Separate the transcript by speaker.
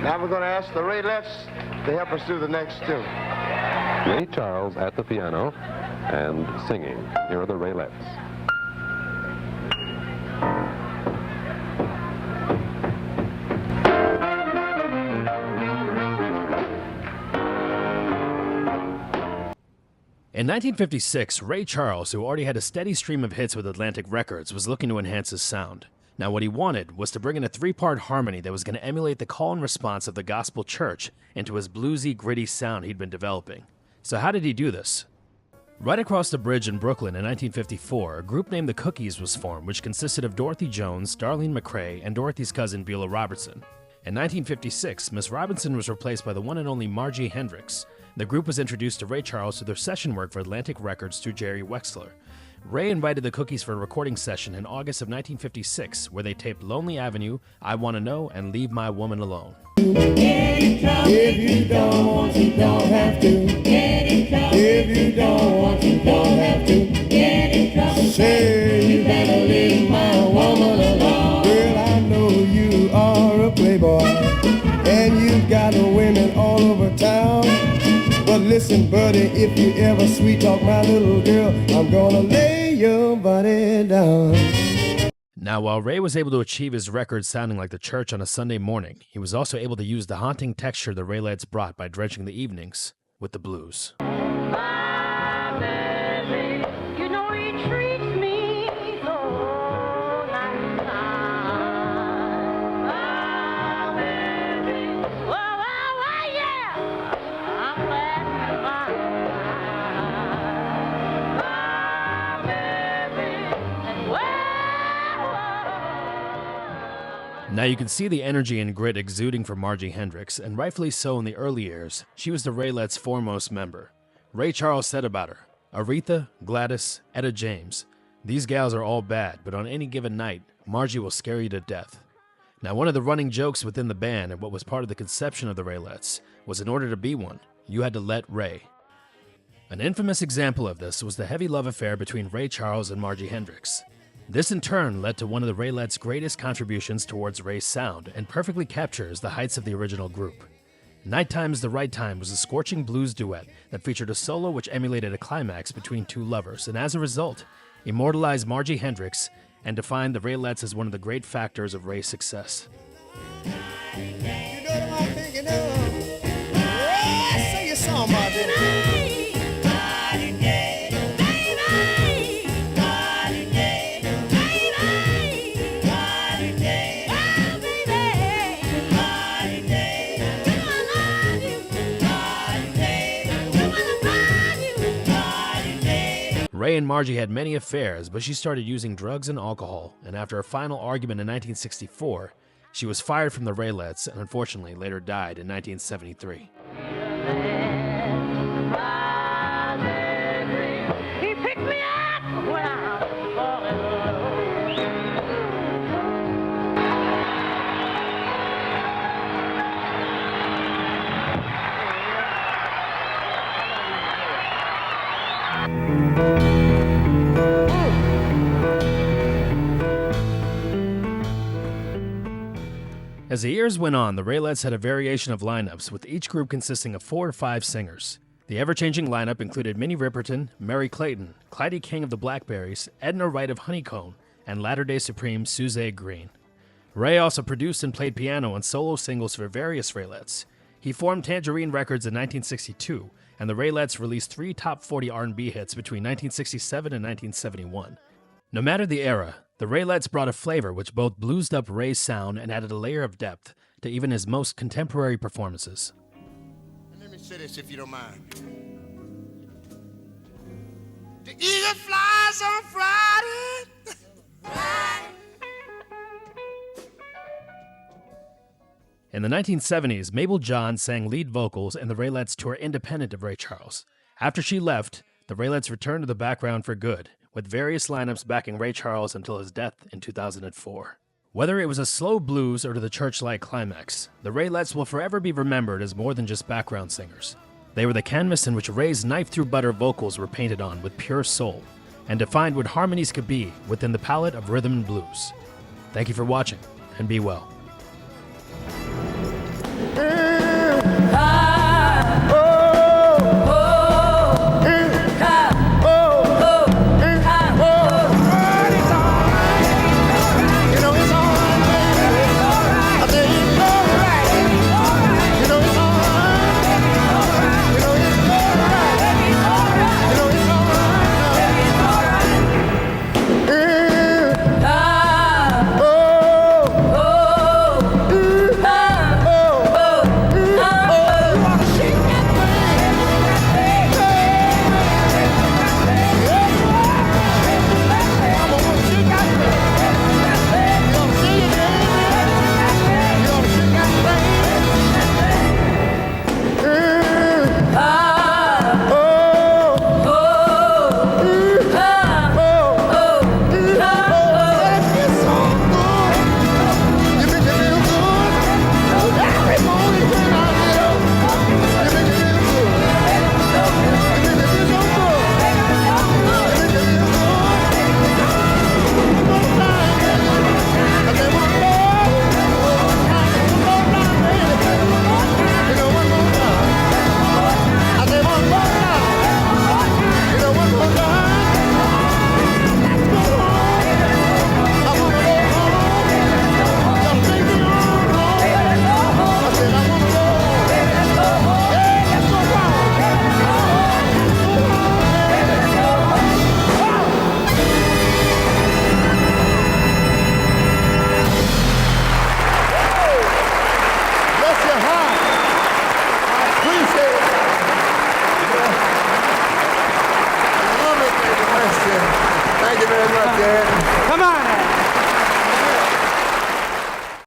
Speaker 1: Now we're going to ask the Raelettes to help us do the next tune.
Speaker 2: Ray Charles at the piano and singing. Here are the Raelettes.
Speaker 3: In 1956, Ray Charles, who already had a steady stream of hits with Atlantic Records, was looking to enhance his sound. Now what he wanted was to bring in a three-part harmony that was going to emulate the call and response of the gospel church into his bluesy, gritty sound he'd been developing. So how did he do this? Right across the bridge in Brooklyn in 1954, a group named the Cookies was formed, which consisted of Dorothy Jones, Darlene McRae, and Dorothy's cousin Beulah Robertson. In 1956, Miss Robinson was replaced by the one and only Margie Hendricks. The group was introduced to Ray Charles through their session work for Atlantic Records through Jerry Wexler. Ray invited the Cookies for a recording session in August of 1956, where they taped Lonely Avenue, I Wanna Know, and Leave My Woman Alone.
Speaker 4: If you don't want, you don't have to. If you don't want, you don't have to. Say you better leave my woman alone. Girl, I know you are a playboy, and you've got women all over town. But listen, buddy, if you ever sweet talk my little girl, I'm gonna lay your body down.
Speaker 3: Now, while Ray was able to achieve his record sounding like the church on a Sunday morning, he was also able to use the haunting texture the Raelettes brought by drenching the evenings with the blues. Now you can see the energy and grit exuding from Margie Hendricks, and rightfully so in the early years. She was the Raelettes' foremost member. Ray Charles said about her, Aretha, Gladys, Etta James, these gals are all bad, but on any given night, Margie will scare you to death. Now one of the running jokes within the band and what was part of the conception of the Raelettes was in order to be one, you had to let Ray. An infamous example of this was the heavy love affair between Ray Charles and Margie Hendricks. This in turn led to one of the Raelettes' greatest contributions towards Ray's sound and perfectly captures the heights of the original group. Nighttime's the Right Time was a scorching blues duet that featured a solo which emulated a climax between two lovers, and as a result, immortalized Margie Hendricks and defined the Raelettes as one of the great factors of Ray's success.
Speaker 4: You know what I'm thinking of? Yeah, sing your song, Margie.
Speaker 3: Ray and Margie had many affairs, but she started using drugs and alcohol, and after a final argument in 1964, she was fired from the Raelettes and unfortunately later died in 1973.
Speaker 5: He picked me up when I was falling in love.
Speaker 3: As the years went on, the Raelettes had a variation of lineups, with each group consisting of 4 or 5 singers. The ever-changing lineup included Minnie Riperton, Mary Clayton, Clyde King of the Blackberries, Edna Wright of Honeycomb, and Latter-day Supreme Suzanne Green. Ray also produced and played piano on solo singles for various Raelettes. He formed Tangerine Records in 1962, and the Raelettes released 3 top 40 R&B hits between 1967 and 1971. No matter the era, the Raelettes brought a flavor which both bluesed up Ray's sound and added a layer of depth to even his most contemporary performances.
Speaker 4: Let me say this if you don't mind. The eagle flies on Friday.
Speaker 3: In the 1970s, Mabel John sang lead vocals in the Raelettes tour independent of Ray Charles. After she left, the Raelettes returned to the background for good, with various lineups backing Ray Charles until his death in 2004. Whether it was a slow blues or to the church-like climax, the Raelettes will forever be remembered as more than just background singers. They were the canvas in which Ray's knife-through-butter vocals were painted on with pure soul, and defined what harmonies could be within the palette of rhythm and blues. Thank you for watching, and be well.